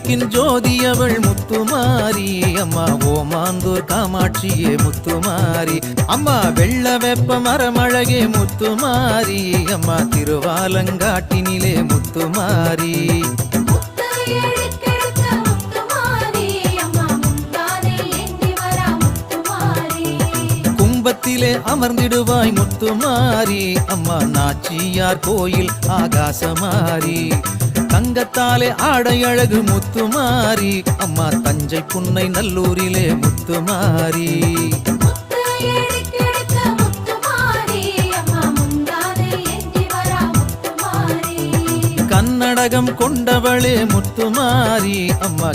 விளக்கின் ஜோதியவள் முத்துமாரி அம்மா ஓமாந்தூர் காமாட்சியே முத்துமாரி அம்மா வெள்ள வெப்ப மரமழகே முத்துமாரி அம்மா திருவாலங்காட்டினிலே முத்துமாரி கும்பத்திலே அமர்ந்திடுவாய் முத்துமாரி அம்மா நாச்சியார் கோயில் ஆகாசமாரி தங்கத்தாலே ஆடை அழகு முத்துமாரி அம்மா தஞ்சை புன்னை நல்லூரிலே முத்துமாரி கன்னடகம் கொண்டவளே முத்துமாரி அம்மா